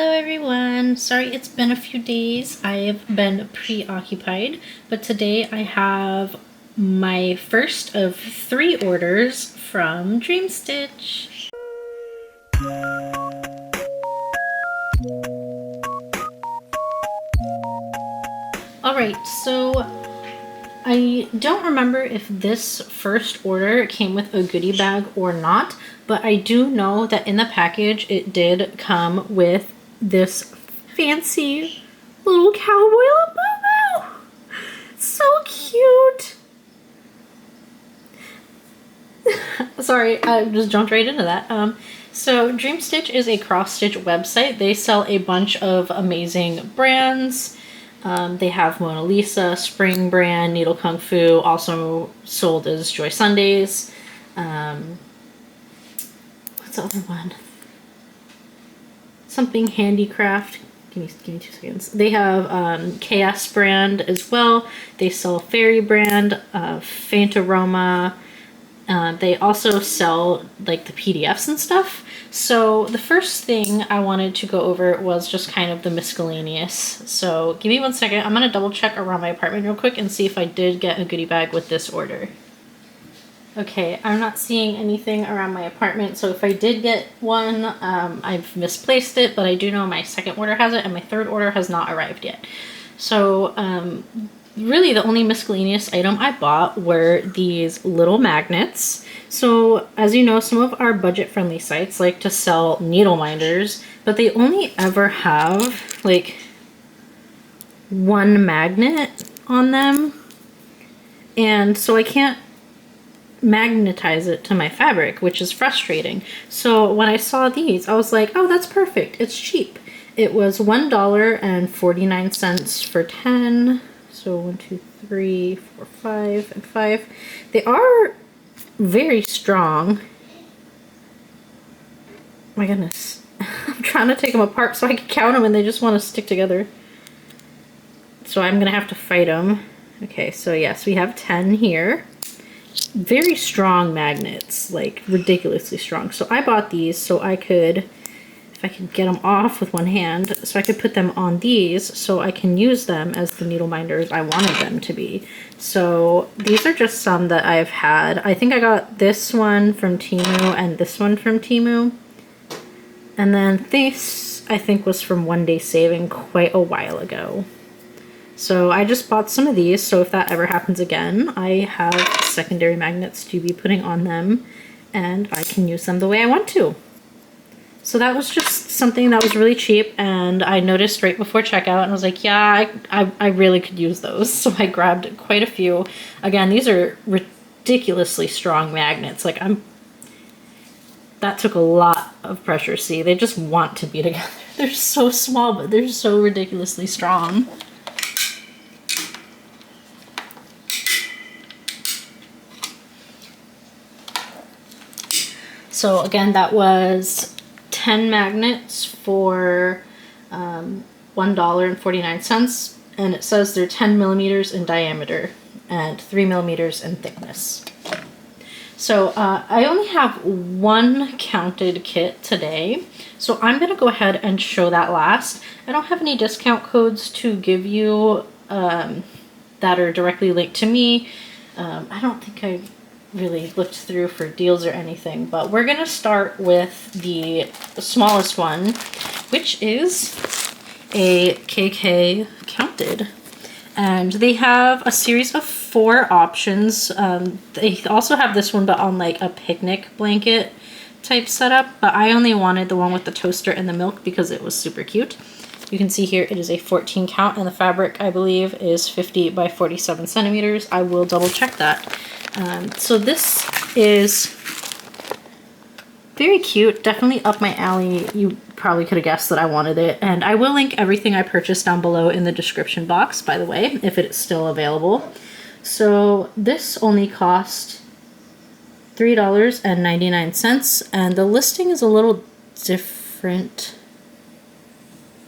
Hello everyone! Sorry it's been a few days. I've been preoccupied, but today I have my first of 3 orders from Dreamstitch. Alright, so I don't remember if this first order came with a goodie bag or not, but I do know that in the package it did come with this fancy little cowboy logo. So cute! Sorry, I just jumped right into that. So Dreamstitch is a cross-stitch website. They sell a bunch of amazing brands. They have Mona Lisa, Spring Brand, Needle Kung Fu, also sold as Joy Sundays. What's the other one? Something Handicraft. Give me 2 seconds. They have KS brand as well. They sell Fairy brand, Faint Aroma. They also sell like the PDFs and stuff. So the first thing I wanted to go over was just kind of the miscellaneous. So give me 1 second. I'm going to double check around my apartment real quick and see if I did get a goodie bag with this order. Okay, I'm not seeing anything around my apartment, so if I did get one, I've misplaced it, but I do know my second order has it and my third order has not arrived yet. So really the only miscellaneous item I bought were these little magnets. So as you know, some of our budget-friendly sites like to sell needle minders, but they only ever have like 1 magnet on them. And so I can't magnetize it to my fabric, which is frustrating. So when I saw these, I was like, oh, that's perfect. It's cheap. It was $1.49 for 10. So 1, 2, 3, 4, 5, and 5. They are very strong. My goodness. I'm trying to take them apart so I can count them and they just want to stick together. So I'm going to have to fight them. Okay, so yes, we have 10 here. Very strong magnets, like ridiculously strong. So I bought these so I could, if I could get them off with one hand, so I could put them on these so I can use them as the needle minders I wanted them to be. So these are just some that I've had. I think I got this one from Temu and this one from Temu. And then this, I think, was from OneDaySaving quite a while ago. So I just bought some of these, so if that ever happens again, I have secondary magnets to be putting on them, and I can use them the way I want to. So that was just something that was really cheap, and I noticed right before checkout, and I was like, yeah, I really could use those. So I grabbed quite a few. Again, these are ridiculously strong magnets. Like, that took a lot of pressure. See, they just want to be together. They're so small, but they're so ridiculously strong. So again, that was 10 magnets for $1.49, and it says they're 10 millimeters in diameter and 3 millimeters in thickness. So I only have 1 counted kit today, so I'm going to go ahead and show that last. I don't have any discount codes to give you that are directly linked to me. I don't think I really looked through for deals or anything, but we're gonna start with the smallest one, which is a KK counted, and they have a series of 4 options. They also have this one but on like a picnic blanket type setup, but I only wanted the one with the toaster and the milk because it was super cute. You can see here it is a 14 count, and the fabric, I believe, is 50 by 47 centimeters. I will double check that. So this is very cute, definitely up my alley. You probably could have guessed that I wanted it, and I will link everything I purchased down below in the description box, by the way, if it's still available. So this only cost $3.99, and the listing is a little different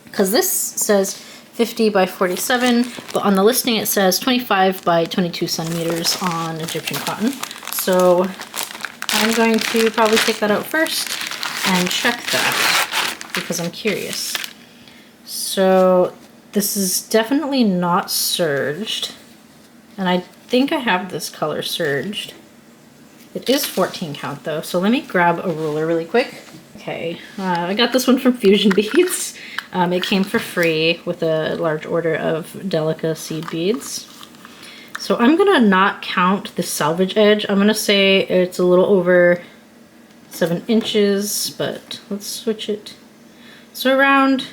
because this says 50 by 47, but on the listing it says 25 by 22 centimeters on Egyptian cotton. So I'm going to probably take that out first and check that because I'm curious. So this is definitely not serged. And I think I have this color serged. It is 14 count though, so let me grab a ruler really quick. Okay, I got this one from Fusion Beads. It came for free with a large order of Delica seed beads. So I'm gonna not count the salvage edge. I'm gonna say it's a little over 7 inches, but let's switch it. So around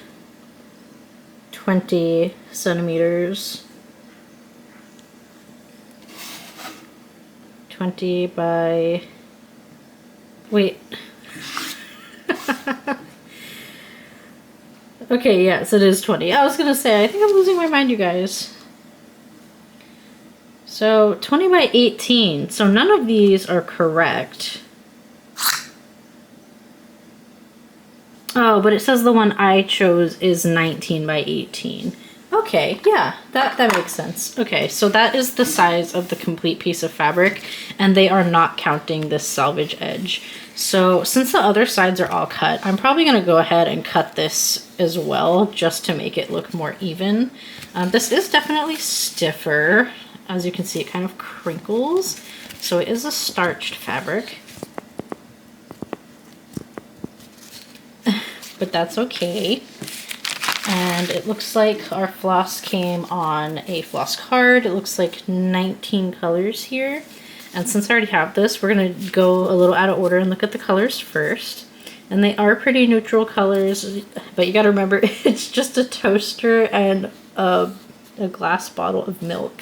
20 centimeters. 20 by, wait. Okay, yes, it is 20. I was gonna say, I think I'm losing my mind, you guys. So 20 by 18. So none of these are correct. Oh, but it says the one I chose is 19 by 18. Okay, yeah, that makes sense. Okay, so that is the size of the complete piece of fabric, and they are not counting this salvage edge. So since the other sides are all cut, I'm probably gonna go ahead and cut this as well, just to make it look more even. This is definitely stiffer. As you can see, it kind of crinkles. So it is a starched fabric. But that's okay. And it looks like our floss came on a floss card. It looks like 19 colors here. And since I already have this, we're gonna go a little out of order and look at the colors first. And they are pretty neutral colors, but you gotta remember it's just a toaster and a glass bottle of milk.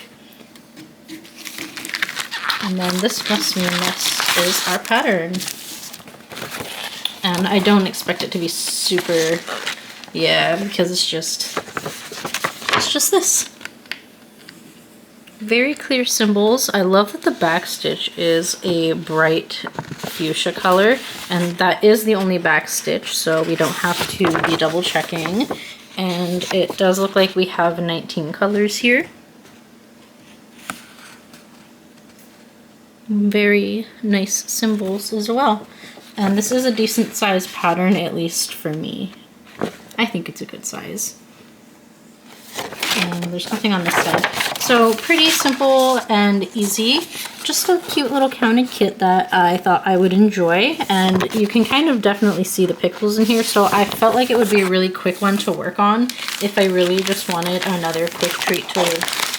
And then this must mean this is our pattern. And I don't expect it to be super, yeah, because it's just this. Very clear symbols. I love that the back stitch is a bright fuchsia color, and that is the only back stitch, so we don't have to be double checking. And it does look like we have 19 colors here. Very nice symbols as well. And this is a decent size pattern, at least for me. I think it's a good size. And there's nothing on this side. So pretty simple and easy. Just a cute little counted kit that I thought I would enjoy. And you can kind of definitely see the pixels in here. So I felt like it would be a really quick one to work on if I really just wanted another quick treat to,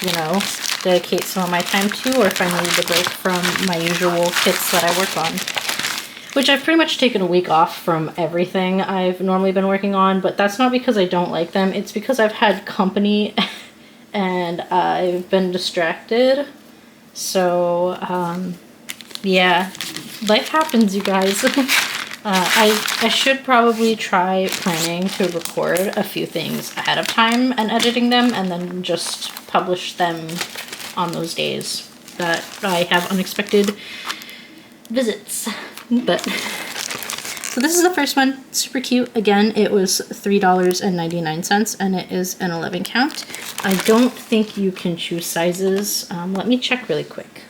you know, dedicate some of my time to, or if I needed a break from my usual kits that I work on. Which I've pretty much taken a week off from everything I've normally been working on, but that's not because I don't like them. It's because I've had company and I've been distracted. So, yeah, life happens, you guys. I should probably try planning to record a few things ahead of time and editing them, and then just publish them on those days that I have unexpected visits. But so this is the first one, super cute. Again, it was $3.99 and it is an 11 count. I don't think you can choose sizes. Let me check really quick.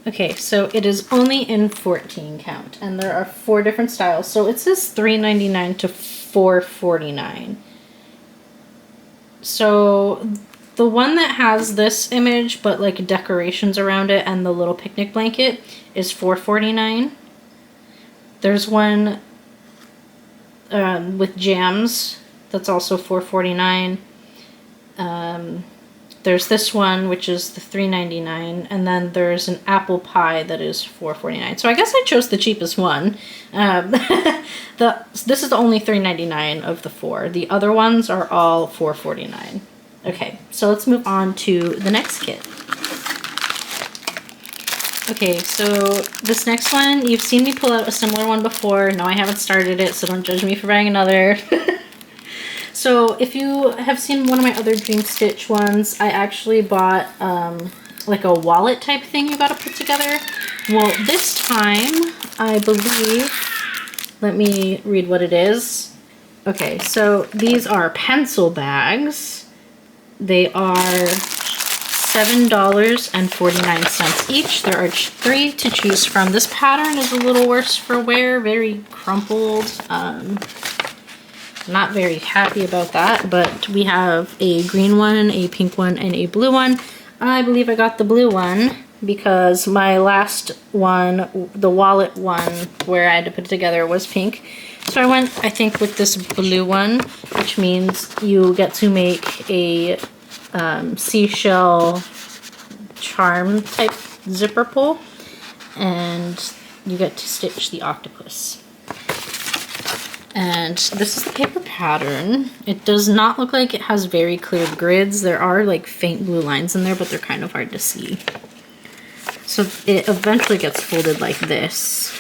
Okay, so it is only in 14 count, and there are 4 different styles. So it says $3.99 to $4.49. So the one that has this image but like decorations around it and the little picnic blanket is $4.49. There's one with jams that's also $4.49. There's this one, which is the $3.99, and then there's an apple pie that is $4.49. So I guess I chose the cheapest one. This is the only $3.99 of the 4. The other ones are all $4.49. Okay, so let's move on to the next kit. Okay, so this next one, you've seen me pull out a similar one before. No, I haven't started it, so don't judge me for buying another. So if you have seen one of my other Dream Stitch ones, I actually bought like a wallet type thing you gotta put together. Well, this time, I believe, let me read what it is. Okay, so these are pencil bags. They are $7.49 each. There are 3 to choose from. This pattern is a little worse for wear, very crumpled. Not very happy about that, but we have a green one, a pink one, and a blue one. I believe I got the blue one because my last one, the wallet one, where I had to put it together was pink. So I went, I think, with this blue one, which means you get to make a seashell charm type zipper pull, and you get to stitch the octopus. And this is the paper pattern. It does not look like it has very clear grids. There are like faint blue lines in there, but they're kind of hard to see. So it eventually gets folded like this.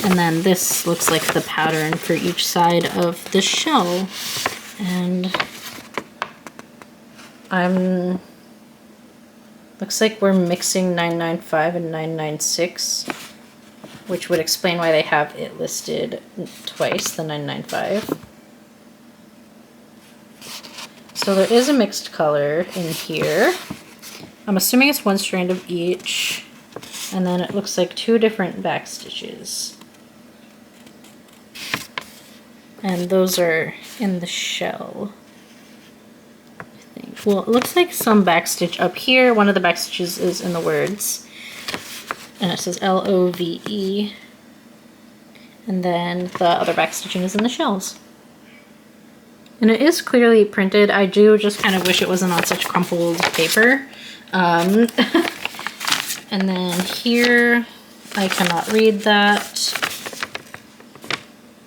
And then this looks like the pattern for each side of the shell. And looks like we're mixing 995 and 996. Which would explain why they have it listed twice, the 995. So there is a mixed color in here. I'm assuming it's one strand of each. And then it looks like 2 different back stitches. And those are in the shell, I think. Well, it looks like some back stitch up here. One of the back stitches is in the words. And it says L-O-V-E, and then the other back stitching is in the shells. And it is clearly printed. I do just kind of wish it wasn't on such crumpled paper. And then here, I cannot read that,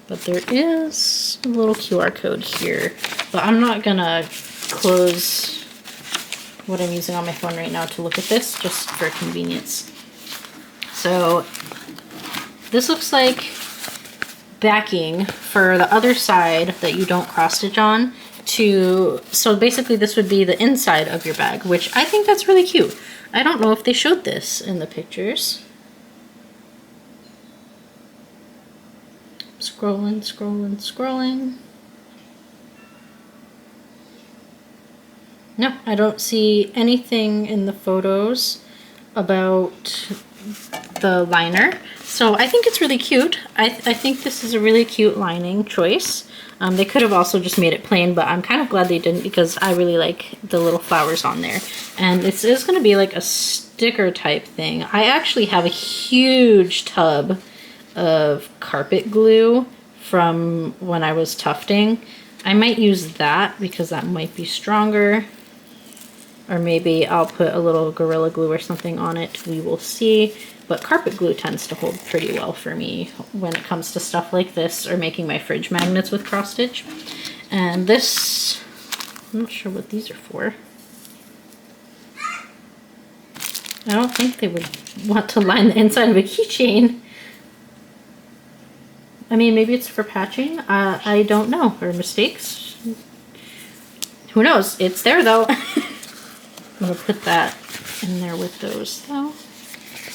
but there is a little QR code here. But I'm not gonna close what I'm using on my phone right now to look at this, just for convenience. So this looks like backing for the other side that you don't cross stitch on so basically this would be the inside of your bag, which I think that's really cute. I don't know if they showed this in the pictures. Scrolling, scrolling, scrolling. No, I don't see anything in the photos about the liner, so I think it's really cute. I think this is a really cute lining choice. They could have also just made it plain, but I'm kind of glad they didn't because I really like the little flowers on there. And this is going to be like a sticker type thing. I actually have a huge tub of carpet glue from when I was tufting. I might use that because that might be stronger. Or maybe I'll put a little Gorilla Glue or something on it. We will see. But carpet glue tends to hold pretty well for me when it comes to stuff like this or making my fridge magnets with cross stitch. And this, I'm not sure what these are for. I don't think they would want to line the inside of a keychain. I mean, maybe it's for patching. I don't know. Or mistakes. Who knows? It's there though. I'm going to put that in there with those though.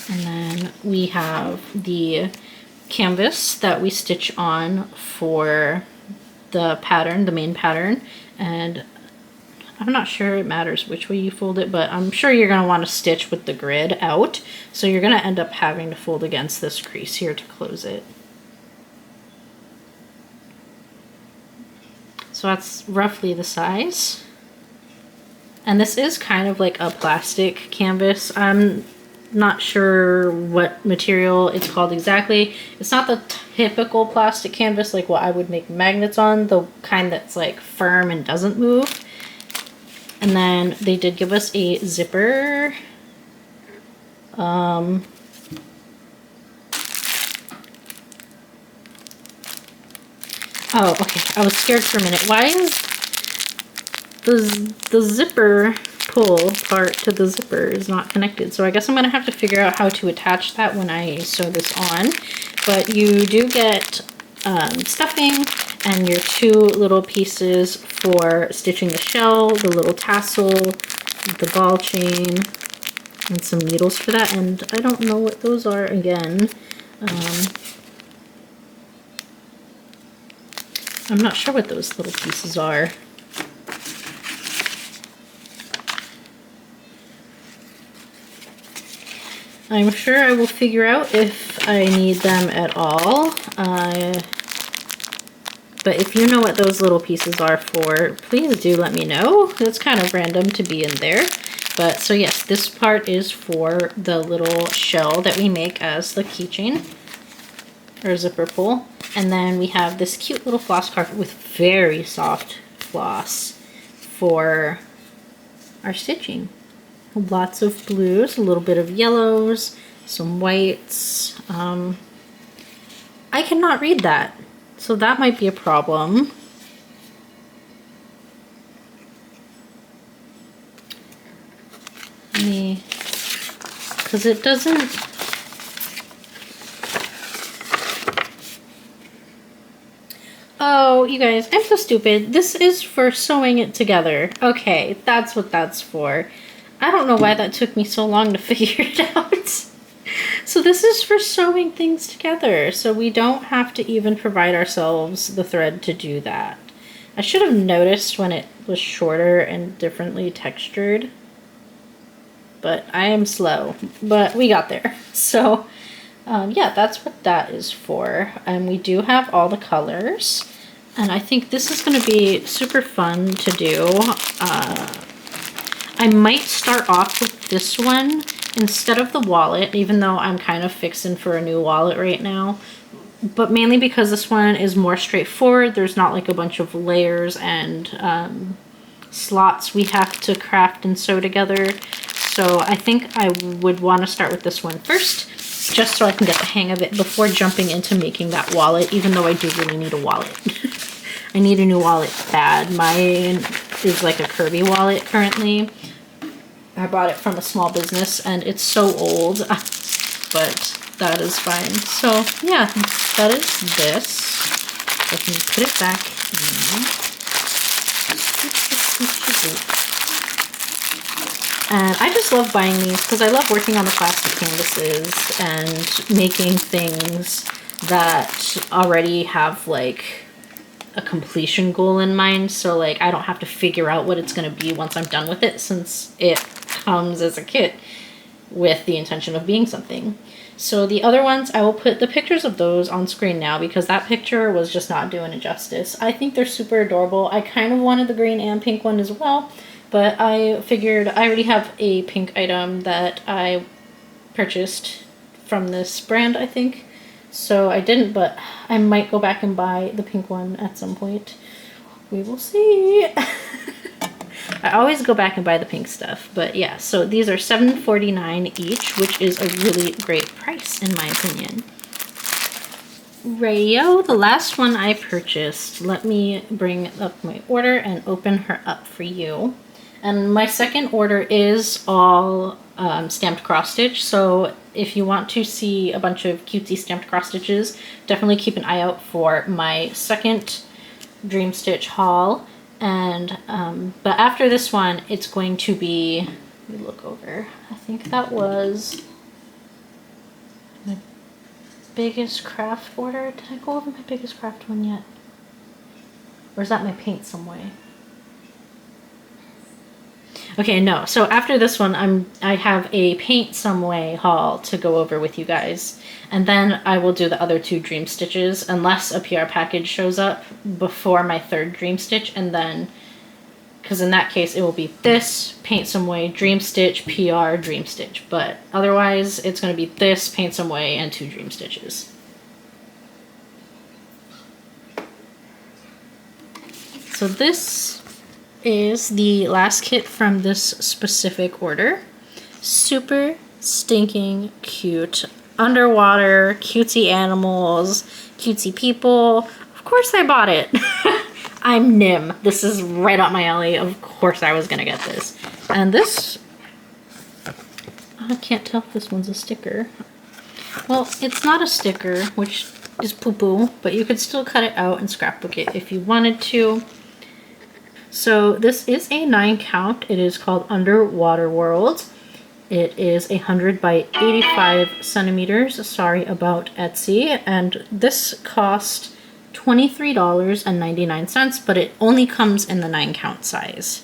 And then we have the canvas that we stitch on for the pattern, the main pattern. And I'm not sure it matters which way you fold it, but I'm sure you're going to want to stitch with the grid out. So you're going to end up having to fold against this crease here to close it. So that's roughly the size. And this is kind of like a plastic canvas. I'm not sure what material it's called exactly. It's not the typical plastic canvas like what I would make magnets on, the kind that's like firm and doesn't move. And then they did give us a zipper. Oh, okay. I was scared for a minute. Why is the zipper pull part to the zipper is not connected? So I guess I'm going to have to figure out how to attach that when I sew this on. But you do get stuffing and your 2 little pieces for stitching the shell, the little tassel, the ball chain, and some needles for that. And I don't know what those are again. I'm not sure what those little pieces are. I'm sure I will figure out if I need them at all. But if you know what those little pieces are for, please do let me know. It's kind of random to be in there. But so yes, this part is for the little shell that we make as the keychain or zipper pull. And then we have this cute little floss carpet with very soft floss for our stitching. Lots of blues, a little bit of yellows, some whites. I cannot read that, so that might be a problem. Because it doesn't... Oh, you guys, I'm so stupid. This is for sewing it together. Okay, that's what that's for. I don't know why that took me so long to figure it out. So this is for sewing things together, so we don't have to even provide ourselves the thread to do that. I should have noticed when it was shorter and differently textured, but I am slow, but we got there. So yeah, that's what that is for. And we do have all the colors, and I think this is going to be super fun to do. I might start off with this one instead of the wallet, even though I'm kind of fixing for a new wallet right now. But mainly because this one is more straightforward. There's not like a bunch of layers and slots we have to craft and sew together. So I think I would want to start with this one first, just so I can get the hang of it before jumping into making that wallet, even though I do really need a wallet. I need a new wallet bad. Mine is like a Kirby wallet currently. I bought it from a small business and it's so old, but that is fine. So yeah, that is this. I can put it back in. And I just love buying these because I love working on the plastic canvases and making things that already have like a completion goal in mind. So like I don't have to figure out what it's going to be once I'm done with it, since it comes as a kit with the intention of being something. So the other ones, I will put the pictures of those on screen now because that picture was just not doing it justice. I think they're super adorable. I kind of wanted the green and pink one as well, but I figured I already have a pink item that I purchased from this brand, I think. So I didn't, but I might go back and buy the pink one at some point. We will see. I always go back and buy the pink stuff, but yeah, so these are $7.49 each, which is a really great price in my opinion. Radio, the last one I purchased. Let me bring up my order and open her up for you. And my second order is all stamped cross stitch, so if you want to see a bunch of cutesy stamped cross stitches, definitely keep an eye out for my second Dream Stitch haul. And but after this one, it's going to be, let me look over, I think that was my biggest craft order. Did I go over my biggest craft one yet? Or is that my paint some way? Okay, no. So after this one, I have a paint some way haul to go over with you guys. And then I will do the other two Dream Stitches unless a PR package shows up before my third Dream Stitch. And then, because in that case, it will be this, Paint Some Way, Dream Stitch, PR, Dream Stitch. But otherwise, it's going to be this, Paint Some Way, and 2 Dream Stitches. So this is the last kit from this specific order. Super stinking cute. Underwater, cutesy animals, cutesy people. Of course I bought it. I'm Nim. This is right up my alley. Of course I was gonna get this. And this, I can't tell if this one's a sticker. Well, it's not a sticker, which is poo-poo, but you could still cut it out and scrapbook it if you wanted to. So this is a 9 count. It is called Underwater World. It is 100 by 85 centimeters. Sorry about Etsy. And this cost $23.99, but it only comes in the 9 count size.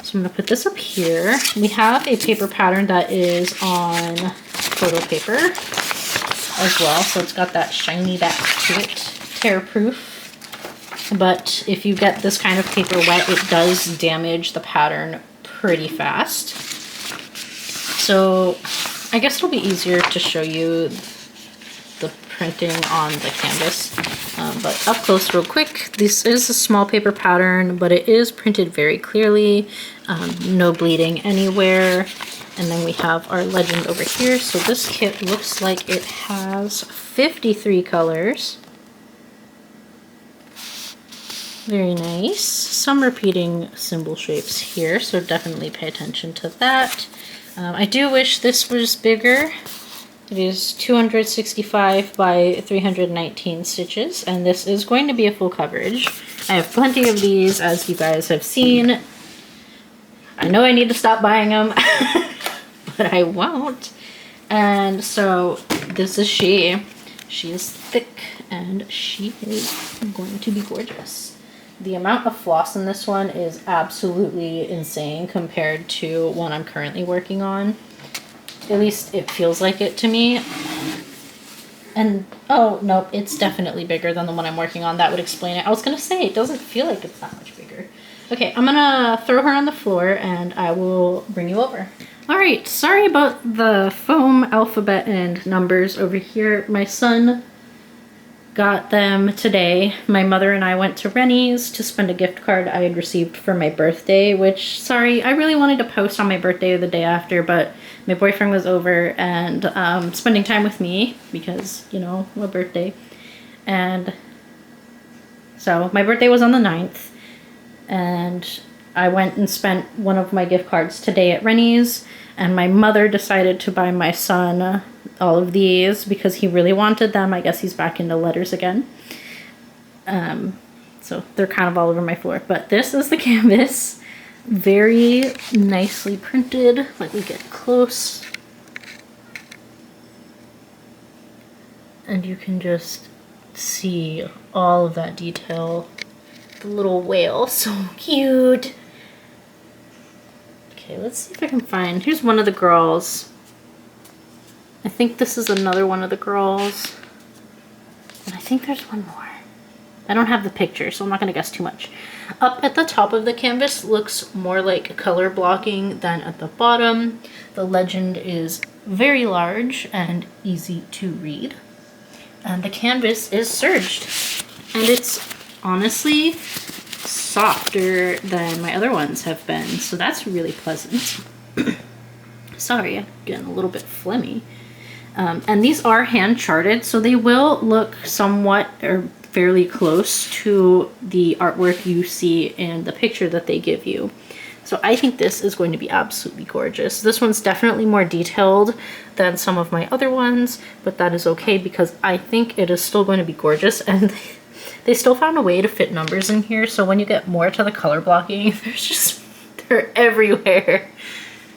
So I'm gonna put this up here. We have a paper pattern that is on photo paper as well. So it's got that shiny back to it tear proof, but if you get this kind of paper wet, it does damage the pattern pretty fast. So I guess it'll be easier to show you the printing on the canvas, but up close real quick, this is a small paper pattern, but it is printed very clearly, no bleeding anywhere. And then we have our legend over here. So this kit looks like it has 53 colors. Very nice. Some repeating symbol shapes here, so definitely pay attention to that. I do wish this was bigger. It is 265 by 319 stitches, and this is going to be a full coverage. I have plenty of these, as you guys have seen. I know I need to stop buying them, but I won't. And so this is she. She is thick, and she is going to be gorgeous. The amount of floss in this one is absolutely insane compared to one I'm currently working on. At least it feels like it to me. And, oh, nope, it's definitely bigger than the one I'm working on. That would explain it. I was going to say, it doesn't feel like it's that much bigger. Okay, I'm going to throw her on the floor, and I will bring you over. All right, sorry about the foam alphabet and numbers over here. My son got them today. My mother and I went to Rennie's to spend a gift card I had received for my birthday, which, sorry, I really wanted to post on my birthday or the day after, but my boyfriend was over and spending time with me because, you know, my birthday. And so my birthday was on the 9th, and I went and spent one of my gift cards today at Rennie's, and my mother decided to buy my son all of these because he really wanted them. I guess he's back into letters again. So they're kind of all over my floor. But this is the canvas. Very nicely printed. Let me get close. And you can just see all of that detail. The little whale, so cute. Okay, let's see if I can find, here's one of the girls. I think this is another one of the girls. And I think there's one more. I don't have the picture, so I'm not gonna guess too much. Up at the top of the canvas looks more like color blocking than at the bottom. The legend is very large and easy to read. And the canvas is serged. And it's honestly softer than my other ones have been, so that's really pleasant. Sorry, I'm getting a little bit phlegmy. And these are hand charted, so they will look somewhat or fairly close to the artwork you see in the picture that they give you. So I think this is going to be absolutely gorgeous. This one's definitely more detailed than some of my other ones, but that is okay because I think it is still going to be gorgeous, and they still found a way to fit numbers in here, so when you get more to the color blocking, they're everywhere.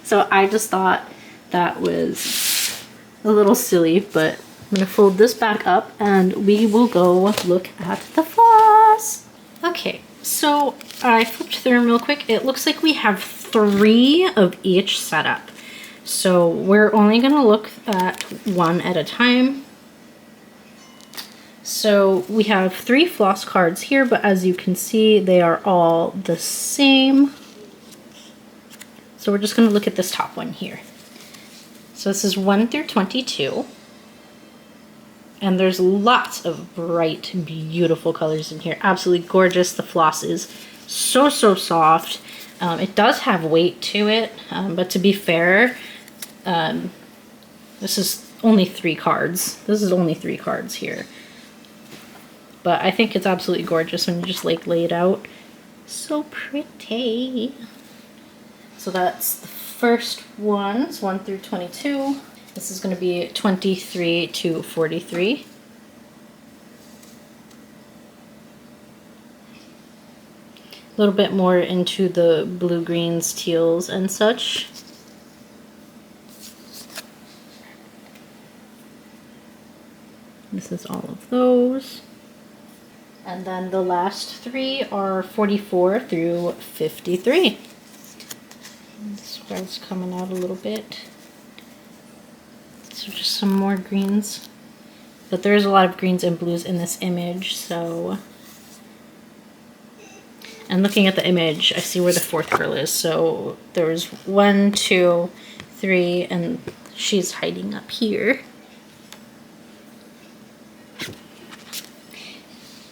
So I just thought that was a little silly, but I'm gonna fold this back up and we will go look at the floss. Okay, so I flipped through them real quick. It looks like we have 3 of each setup. So we're only gonna look at one at a time. So we have 3 floss cards here, but as you can see, they are all the same. So we're just gonna look at this top one here. So this is 1 through 22. And there's lots of bright, beautiful colors in here. Absolutely gorgeous. The floss is so, so soft. It does have weight to it, but to be fair, this is only 3 cards. This is only 3 cards here. But I think it's absolutely gorgeous when you just like lay it out. So pretty. So that's the first ones, 1 through 22. This is going to be 23 to 43. A little bit more into the blue, greens, teals, and such. This is all of those. And then the last 3 are 44 through 53. This red's coming out a little bit. So just some more greens But there is a lot of greens and blues in this image, so... And looking at the image, I see where the fourth girl is. So there's 1, 2, 3, and she's hiding up here.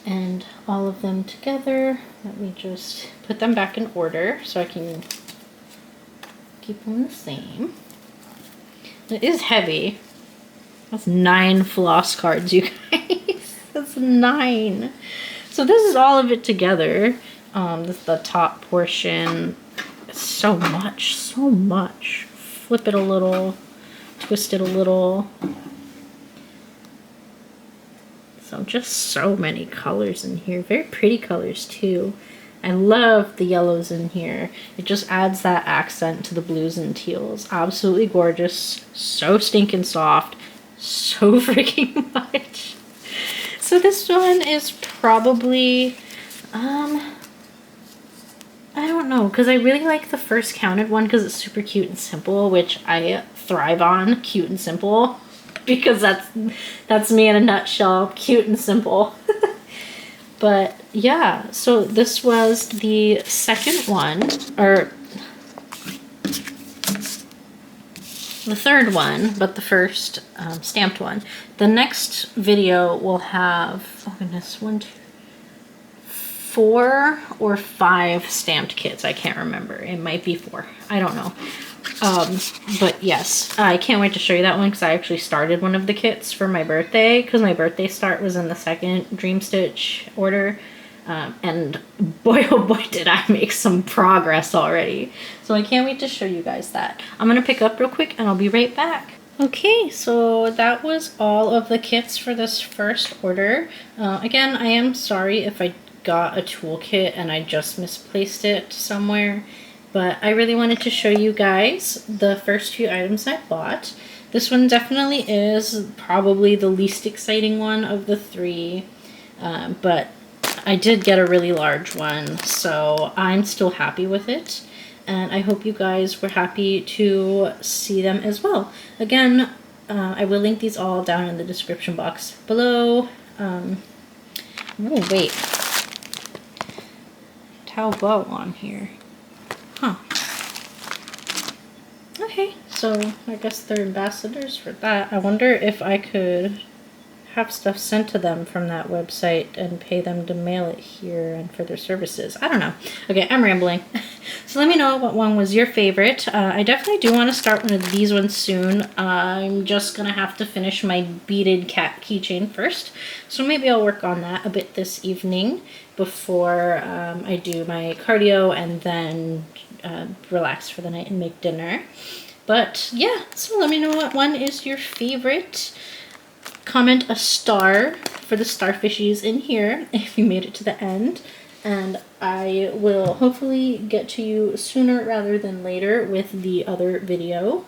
And all of them together, let me just put them back in order so I can keep them the same. It is heavy. That's 9 floss cards, you guys. That's 9. So this is all of it together. This is the top portion. It's so much, so much. Flip it a little, twist it a little. So just so many colors in here. Very pretty colors too. I love the yellows in here. It just adds that accent to the blues and teals. Absolutely gorgeous. So stinking soft. So freaking much. So this one is probably, I don't know, because I really like the first counted one because it's super cute and simple, which I thrive on, cute and simple, because that's me in a nutshell, cute and simple. But yeah, so this was the second one, or the third one, but the first stamped one. The next video will have, oh goodness, 1, 2, 4 or 5 stamped kits. I can't remember. It might be 4. I don't know. But yes, I can't wait to show you that one because I actually started one of the kits for my birthday because my birthday start was in the second Dream Stitch order. And boy, oh boy, did I make some progress already. So I can't wait to show you guys that. I'm going to pick up real quick and I'll be right back. Okay, so that was all of the kits for this first order. Again, I am sorry if I got a toolkit and I just misplaced it somewhere, but I really wanted to show you guys the first few items I bought. This one definitely is probably the least exciting one of the 3, but I did get a really large one, so I'm still happy with it, and I hope you guys were happy to see them as well. Again, I will link these all down in the description box below. Oh wait, bow on here. Huh. Okay, so I guess they're ambassadors for that. I wonder if I could have stuff sent to them from that website and pay them to mail it here and for their services. I don't know. Okay, I'm rambling. So let me know what one was your favorite. I definitely do want to start one of these ones soon. I'm just going to have to finish my beaded cat keychain first. So maybe I'll work on that a bit this evening before I do my cardio and then relax for the night and make dinner. But yeah, so let me know what one is your favorite. Comment a star for the starfishies in here if you made it to the end, and I will hopefully get to you sooner rather than later with the other video,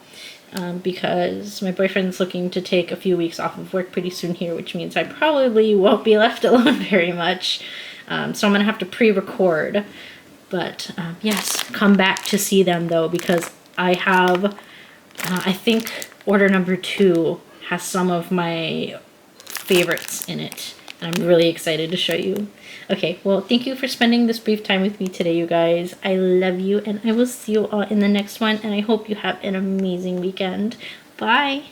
because my boyfriend's looking to take a few weeks off of work pretty soon here, which means I probably won't be left alone very much, so I'm gonna have to pre-record. But yes, come back to see them though, because I have I think order number 2 has some of my favorites in it, and I'm really excited to show you. Okay, well, thank you for spending this brief time with me today, you guys. I love you, and I will see you all in the next one, and I hope you have an amazing weekend. Bye!